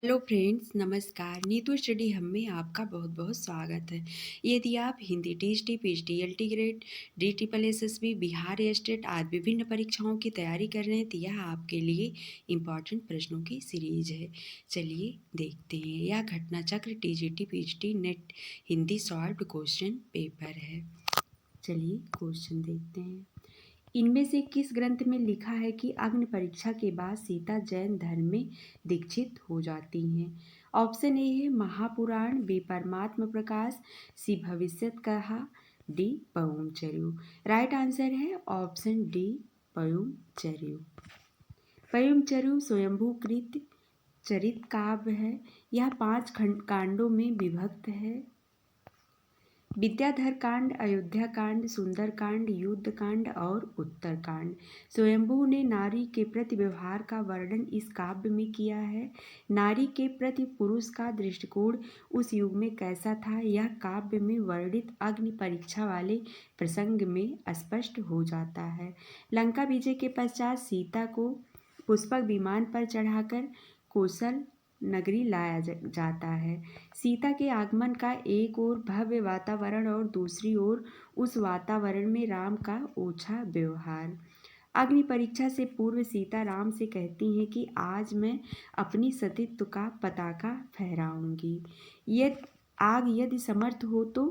Hello friends, नमस्कार। Neetu study हम में आपका बहुत बहुत स्वागत है। यदि आप Hindi TST, PhD, LT grade, D triple SSB, Bihar state आदि विभिन्न परीक्षाओं की तैयारी कर रहे हैं तो यह आपके लिए इम्पॉर्टेंट प्रश्नों की सीरीज है। चलिए देखते हैं। यह घटना चक्र TGT, PhD, net Hindi solved question paper है। चलिए क्वेश्चन देखते हैं। इनमें से किस ग्रंथ में लिखा है कि अग्नि परीक्षा के बाद सीता जैन धर्म में दीक्षित हो जाती हैं? ऑप्शन ए है महापुराण, बी परमात्म प्रकाश, सी भविष्यत कहा, डी पवनचर्यु। राइट आंसर है ऑप्शन डी पवनचर्यु। पवनचर्यु स्वयंभूकृत चरित काव्य है। यह 5 कांडों में विभक्त है। विद्याधर कांड, अयोध्या कांड, सुंदर कांड, युद्ध कांड और उत्तर कांड। स्वयंभू ने नारी के प्रति व्यवहार का वर्णन इस काव्य में किया है। नारी के प्रति पुरुष का दृष्टिकोण उस युग में कैसा था, यह काव्य में वर्णित अग्नि परीक्षा वाले प्रसंग में स्पष्ट हो जाता है। लंका विजय के पश्चात सीता को पुष्पक विमान पर चढ़ाकर कौशल नगरी लाया जाता है। सीता के आगमन का एक ओर भव्य वातावरण और दूसरी ओर उस वातावरण में राम का ओछा व्यवहार। अग्नि परीक्षा से पूर्व सीता राम से कहती हैं कि आज मैं अपनी सतीत्व का पताका फहराऊंगी। यदि समर्थ हो तो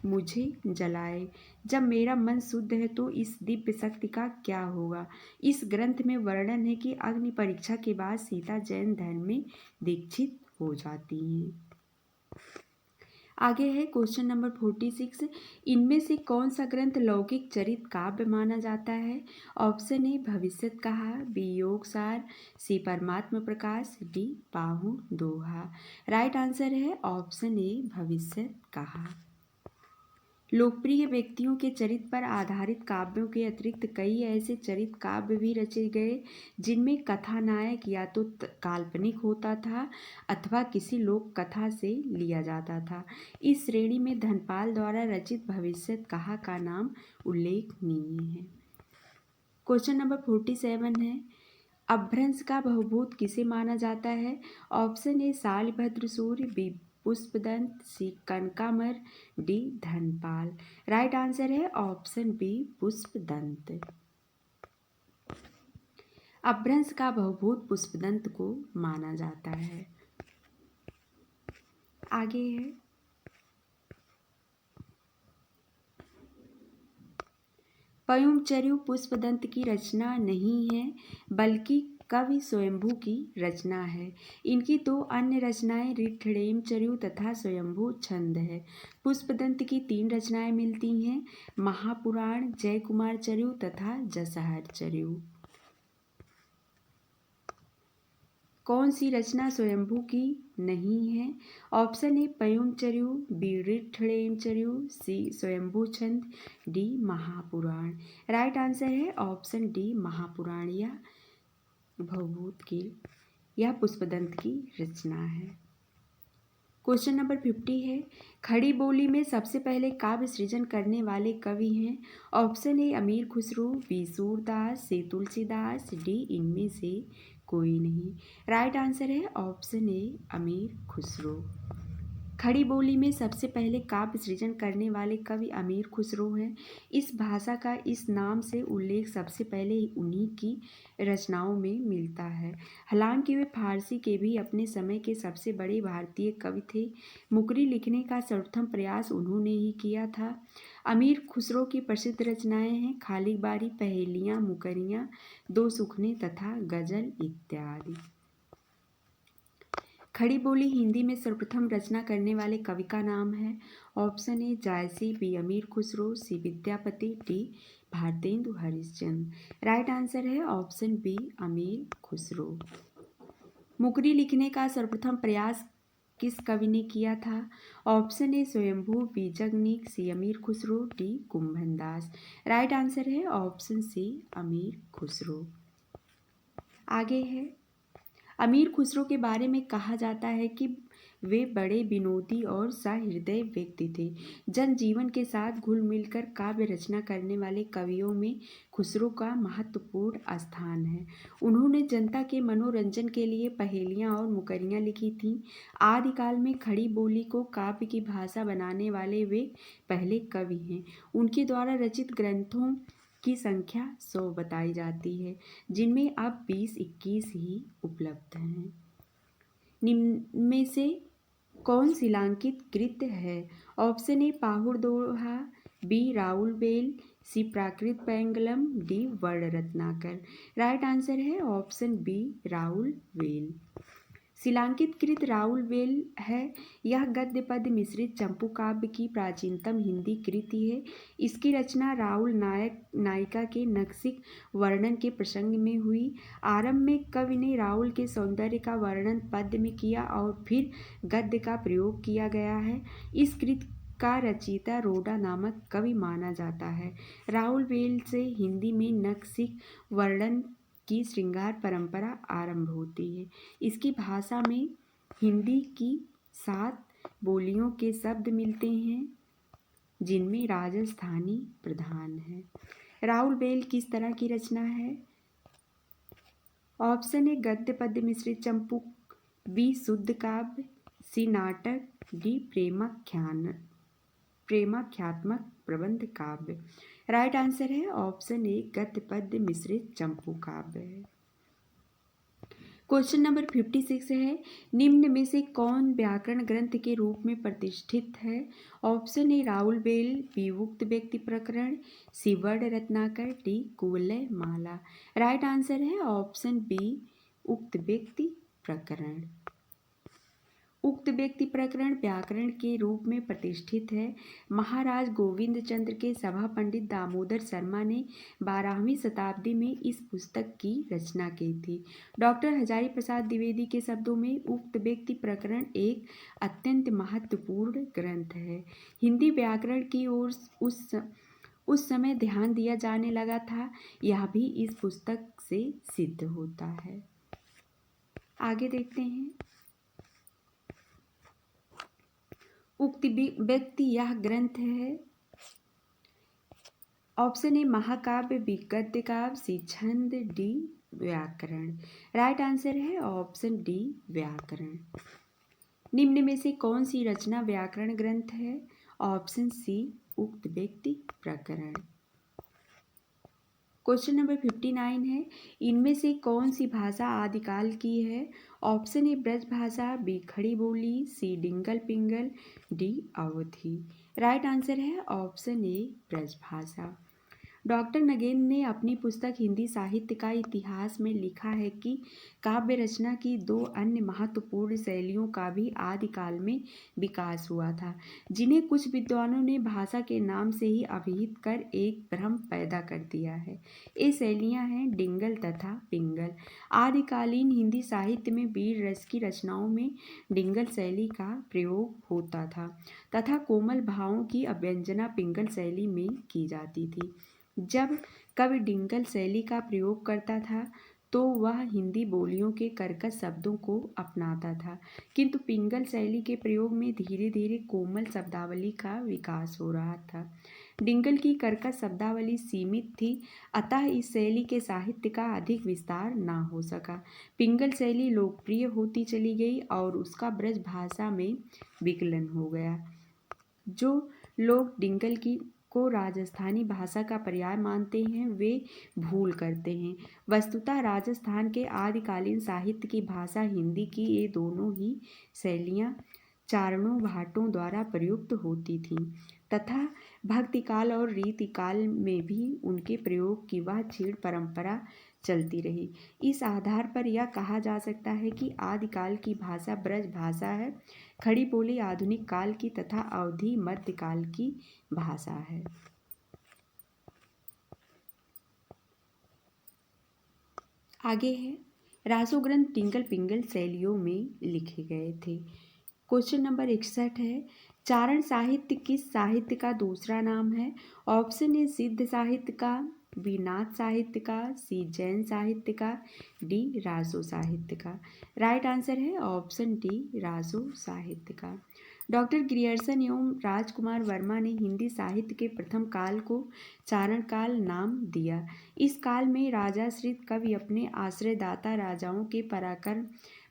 मुझे जलाए। जब मेरा मन शुद्ध है तो इस दिव्य शक्ति का क्या होगा। इस ग्रंथ में वर्णन है कि अग्नि परीक्षा के बाद सीता जैन धर्म में दीक्षित हो जाती हैं। आगे है क्वेश्चन नंबर 46। इनमें से कौन सा ग्रंथ लौकिक चरित काव्य माना जाता है? ऑप्शन ए भविष्यत कहा, बी योगसार, सी परमात्म प्रकाश, डी बाहु दोहा। राइट आंसर है ऑप्शन ए भविष्यत कहा। लोकप्रिय व्यक्तियों के चरित्र पर आधारित काव्यों के अतिरिक्त कई ऐसे चरित काव्य भी रचे गए जिनमें कथानायक या तो काल्पनिक होता था अथवा किसी लोक कथा से लिया जाता था। इस श्रेणी में धनपाल द्वारा रचित भविष्यत कहा का नाम उल्लेखनीय है। क्वेश्चन नंबर 47 है। अपभ्रंश का बहुभूत किसे माना जाता है? Option A Shalibhadra Surya, B Pushpadant, C Kanakamar, D Dhanpal. Right answer है ऑप्शन बी पुष्पदंत। अपभ्रंश का बहुभूत पुष्पदंत को माना जाता है। आगे है पयुमचर्यु पुष्पदंत की रचना नहीं है बल्कि कवि स्वयंभू की रचना है। इनकी 2 अन्य रचनाएं ऋठिणेमचर्यु तथा स्वयंभू छंद है। पुष्पदंत की 3 रचनाएं मिलती हैं, महापुराण, जयकुमारचर्यु तथा जसहरचर्यु। कौन सी रचना स्वयंभू की नहीं है? ऑप्शन ए पयुमचर्यु, बी ऋठिणेमचर्यु, सी स्वयंभू छंद, डी महापुराण। राइट आंसर है ऑप्शन डी महापुराण। यह पुष्पदंत की रचना है। क्वेश्चन नंबर 50 है। खड़ी बोली में सबसे पहले काव्य सृजन करने वाले कवि हैं? ऑप्शन ए अमीर खुसरो, बी सूरदास, सी तुलसीदास, डी इनमें से कोई नहीं। राइट आंसर है ऑप्शन ए अमीर खुसरो। खड़ी बोली में सबसे पहले काव्य सृजन करने वाले कवि अमीर खुसरो हैं। इस भाषा का इस नाम से उल्लेख सबसे पहले उन्हीं की रचनाओं में मिलता है। हालांकि वे फारसी के भी अपने समय के सबसे बड़े भारतीय कवि थे। मुकरी लिखने का सर्वप्रथम प्रयास उन्होंने ही किया था। अमीर खुसरो की प्रसिद्ध रचनाएं हैं खाली बारी, पहेलियाँ, मुकरियाँ, दो सुखने तथा गजल इत्यादि। खड़ी बोली हिंदी में सर्वप्रथम रचना करने वाले कवि का नाम है। ऑप्शन ए Jayasi, B Amir Khusro, C Vidyapati, D Bharatendu Harishchandra. Right answer है ऑप्शन बी अमीर खुसरो। मुकरी लिखने का सर्वप्रथम प्रयास किस कवि ने किया था? ऑप्शन ए स्वयंभू, बी जगनीक, सी अमीर Khusro, D Kumbhandas. Right answer है ऑप्शन सी अमीर खुसरो। आगे है अमीर खुसरो के बारे में कहा जाता है कि वे बड़े विनोदी और सहृदय व्यक्ति थे। जनजीवन के साथ घुल मिलकर काव्य रचना करने वाले कवियों में खुसरो का महत्वपूर्ण स्थान है। उन्होंने जनता के मनोरंजन के लिए पहेलियाँ और मुकरियाँ लिखी थीं। आदिकाल में खड़ी बोली को काव्य की भाषा बनाने वाले वे पहले कवि हैं। उनके द्वारा रचित ग्रंथों की संख्या 100 बताई जाती है, जिनमें अब 20-21 ही उपलब्ध हैं। निम्न में से कौन शिलांकित कृत है? Option A Pahud Doha, B Raul Bel, C Prakrit Paingalam, D Varna Ratnakar. Right answer है ऑप्शन बी राउल बेल। शिलांकित कृत राउल बेल है। यह गद्य पद्य मिश्रित चंपू काव्य की प्राचीनतम हिंदी कृति है। इसकी रचना राउल नायक नायिका के नक्सिक वर्णन के प्रसंग में हुई। आरंभ में कवि ने राउल के सौंदर्य का वर्णन पद्य में किया और फिर गद्य का प्रयोग किया गया है। इस कृति का रचयिता रोडा नामक कवि माना जाता है। राउल बेल से हिंदी में नक्सिक वर्णन की श्रृंगार परंपरा आरंभ होती है। इसकी भाषा में हिंदी की 7 बोलियों के शब्द मिलते हैं, जिनमें राजस्थानी प्रधान है। राउल बेल किस तरह की रचना है? ऑप्शन ए गद्य पद्य मिश्रित चंपू, बी शुद्ध काव्य, सी नाटक, डी प्रेमाख्यात्मक प्रबंध काव्य। राइट आंसर है ऑप्शन ए गद्य पद्य मिश्रित चंपू काव्य है। क्वेश्चन नंबर 56 है, निम्न में से कौन व्याकरण ग्रंथ के रूप में प्रतिष्ठित है? Option A Raul Bel, B Ukti Vyakti Prakaran, C Varna Ratnakar, D Kuvalaya Mala. Right answer है ऑप्शन बी उक्त व्यक्ति प्रकरण। उक्त व्यक्ति प्रकरण व्याकरण के रूप में प्रतिष्ठित है। महाराज गोविंद चंद्र के सभा पंडित दामोदर शर्मा ने 12वीं शताब्दी में इस पुस्तक की रचना की थी। डॉक्टर हजारी प्रसाद द्विवेदी के शब्दों में उक्त व्यक्ति प्रकरण एक अत्यंत महत्वपूर्ण ग्रंथ है। हिंदी व्याकरण की ओर उस समय ध्यान दिया जाने लगा था। यह भी इस पुस्तक से सिद्ध होता है। आगे देखते हैं। उक्त व्यक्ति यह ग्रंथ है। ऑप्शन ए महाकाव्य, बी गद्य काव्य, सी छंद, डी व्याकरण। राइट आंसर है ऑप्शन डी व्याकरण। निम्न में से कौन सी रचना व्याकरण ग्रंथ है? ऑप्शन सी उक्त व्यक्ति प्रकरण। क्वेश्चन नंबर 59 है, इनमें से कौन सी भाषा आदिकाल की है? ऑप्शन ए ब्रज भाषा, बी खड़ी बोली, सी डिंगल पिंगल, डी अवधी। राइट आंसर है ऑप्शन ए ब्रज भाषा। डॉक्टर नगेंद्र ने अपनी पुस्तक हिंदी साहित्य का इतिहास में लिखा है कि काव्य रचना की 2 अन्य महत्वपूर्ण शैलियों का भी आदिकाल में विकास हुआ था, जिन्हें कुछ विद्वानों ने भाषा के नाम से ही अभिहित कर एक भ्रम पैदा कर दिया है। ये शैलियाँ हैं डिंगल तथा पिंगल। आदिकालीन हिंदी साहित्य में वीर रस की रचनाओं में डिंगल शैली का प्रयोग होता था तथा कोमल भावों की अभ्यंजना पिंगल शैली में की जाती थी। जब कवि डिंगल शैली का प्रयोग करता था तो वह हिंदी बोलियों के कर्कश शब्दों को अपनाता था, किंतु पिंगल शैली के प्रयोग में धीरे धीरे कोमल शब्दावली का विकास हो रहा था। डिंगल की कर्कश शब्दावली सीमित थी, अतः इस शैली के साहित्य का अधिक विस्तार ना हो सका। पिंगल शैली लोकप्रिय होती चली गई और उसका ब्रज भाषा में विकलन हो गया। जो लोग डिंगल को राजस्थानी भाषा का पर्याय मानते हैं वे भूल करते हैं। वस्तुतः राजस्थान के आदिकालीन साहित्य की भाषा हिंदी की ये दोनों ही शैलियाँ चारणों भाटों द्वारा प्रयुक्त होती थीं तथा भक्तिकाल और रीतिकाल में भी उनके प्रयोग की वह क्षीण परंपरा चलती रही। इस आधार पर यह कहा जा सकता है कि आदिकाल की भाषा ब्रज भाषा है, खड़ी बोली आधुनिक काल की तथा अवधी मध्यकाल की भाषा है। आगे है, रासो ग्रंथ डिंगल पिंगल शैलियों में लिखे गए थे। क्वेश्चन नंबर 61 है, चारण साहित्य किस साहित्य का दूसरा नाम है? ऑप्शन ए सिद्ध साहित्य का, बी नाथ साहित्य का, सी जैन साहित्य का, डी रासो साहित्य का। राइट आंसर है ऑप्शन डी रासो साहित्य का। डॉक्टर ग्रियर्सन एवं राजकुमार वर्मा ने हिंदी साहित्य के प्रथम काल को चारण काल नाम दिया। इस काल में राजाश्रित कवि अपने आश्रयदाता राजाओं के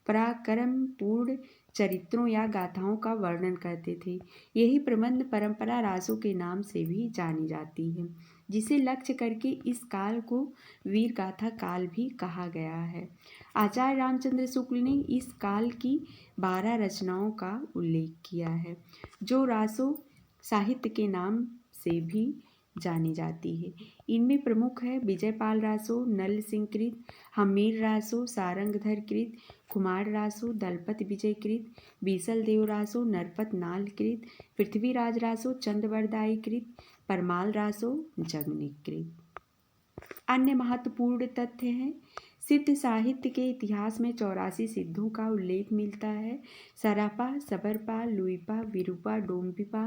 पराक्रमपूर्ण चरित्रों या गाथाओं का वर्णन करते थे। यही प्रबंध परंपरा रासों के नाम से भी जानी जाती है, जिसे लक्ष्य करके इस काल को वीर गाथा काल भी कहा गया है। आचार्य रामचंद्र शुक्ल ने इस काल की 12 रचनाओं का उल्लेख किया है, जो रासो साहित्य के नाम से भी जानी जाती है। इनमें प्रमुख है विजयपाल रासो, नल सिंह कृत, हमीर रासो, सारंगधर कृत, कुमार रासो, दलपत विजय कृत, बीसल देव रासो, नरपत नाल कृत, पृथ्वीराज रासो, चंद्रवरदाई कृत, परमाल रासो, जगनिक कृत। अन्य महत्वपूर्ण तथ्य हैं। सिद्ध साहित्य के इतिहास में 84 सिद्धों का उल्लेख मिलता है। सरापा, सबरपा, लुइपा, विरूपा, डोम्बिपा,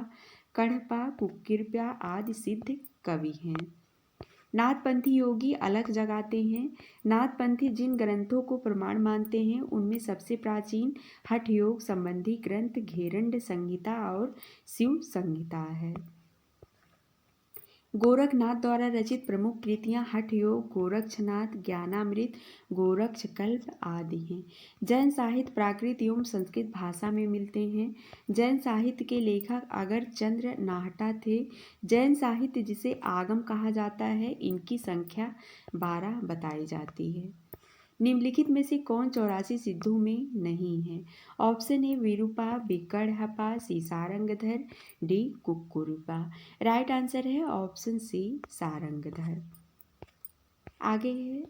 कढ़पा, कुक्किरपा आदि सिद्ध कवि हैं। नाथपंथी योगी अलग जगाते हैं। नाथपंथी जिन ग्रंथों को प्रमाण मानते हैं उनमें सबसे प्राचीन हठ योग संबंधी ग्रंथ घेरंड संहिता और शिव संहिता है। गोरखनाथ द्वारा रचित प्रमुख कृतियां हठ योग, गोरक्षनाथ, ज्ञानामृत, गोरक्षकल्प आदि हैं। जैन साहित्य प्राकृत एवं संस्कृत भाषा में मिलते हैं। जैन साहित्य के लेखक अगर चंद्र नाहटा थे। जैन साहित्य जिसे आगम कहा जाता है, इनकी संख्या 12 बताई जाती है। निम्नलिखित में से कौन 84 सिद्धों में नहीं है? Option A Virupa, B Kadhapa, C Sarangdhar, D Kukkuripa. Right answer है ऑप्शन सी सारंगधर। आगे है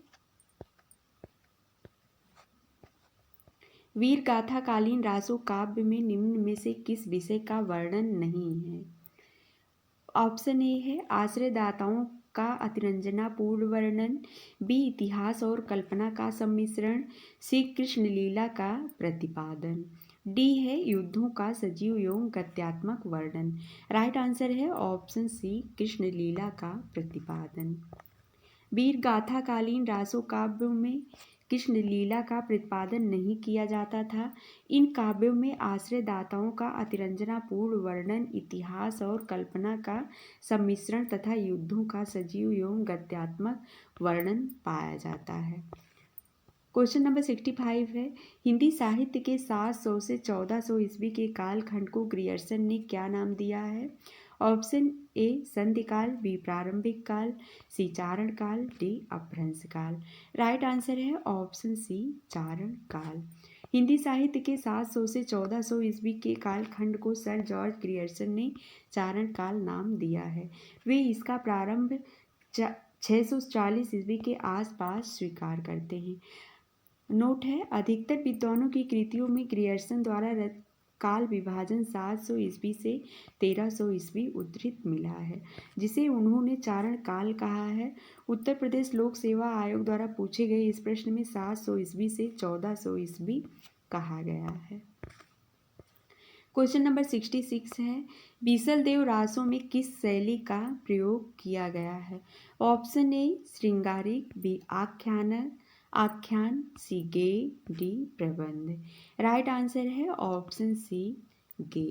वीर गाथा कालीन रासो काव्य में निम्न में से किस विषय का वर्णन नहीं है? ऑप्शन ए है आश्रयदाताओं का अतिरंजनापूर्ण वर्णन, बी इतिहास और कल्पना का सम्मिश्रण, सी कृष्ण लीला का प्रतिपादन, डी है युद्धों का सजीव एवं गद्यात्मक वर्णन। राइट आंसर है ऑप्शन सी कृष्ण लीला का प्रतिपादन। वीर गाथा कालीन रासो काव्यों में कृष्ण लीला का प्रतिपादन नहीं किया जाता था। इन काव्यों में आश्रयदाताओं का अतिरंजनापूर्ण वर्णन, इतिहास और कल्पना का सम्मिश्रण तथा युद्धों का सजीव एवं गद्यात्मक वर्णन पाया जाता है। क्वेश्चन नंबर 65 है, हिंदी साहित्य के 700 से 1400 ईस्वी के कालखंड को ग्रियर्सन ने क्या नाम दिया है? ऑप्शन ए संधिकाल, बी प्रारंभिक काल, सी चारण काल, डी अपभ्रंश काल। राइट आंसर है ऑप्शन सी चारण काल। हिंदी साहित्य के 700 से 1400 ईस्वी के कालखंड को सर जॉर्ज ग्रियर्सन ने चारण काल नाम दिया है। वे इसका प्रारंभ 640 ईस्वी के आसपास स्वीकार करते हैं। नोट है, अधिकतर विद्वानों की कृतियों में ग्रियर्सन द्वारा काल विभाजन 700 ईस्वी से 1300 ईस्वी उद्धृत मिला है, जिसे उन्होंने चारण काल कहा है। उत्तर प्रदेश लोक सेवा आयोग द्वारा पूछे गए इस प्रश्न में 700 ईस्वी से 1400 ईस्वी कहा गया है। क्वेश्चन नंबर 66 है, बीसल देव रासों में किस शैली का प्रयोग किया गया है? ऑप्शन ए श्रृंगारिक, बी आख्यान, सी गे, डी प्रबंध। राइट आंसर है ऑप्शन सी गे।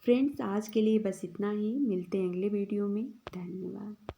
फ्रेंड्स, आज के लिए बस इतना ही। मिलते हैं अगले वीडियो में। धन्यवाद।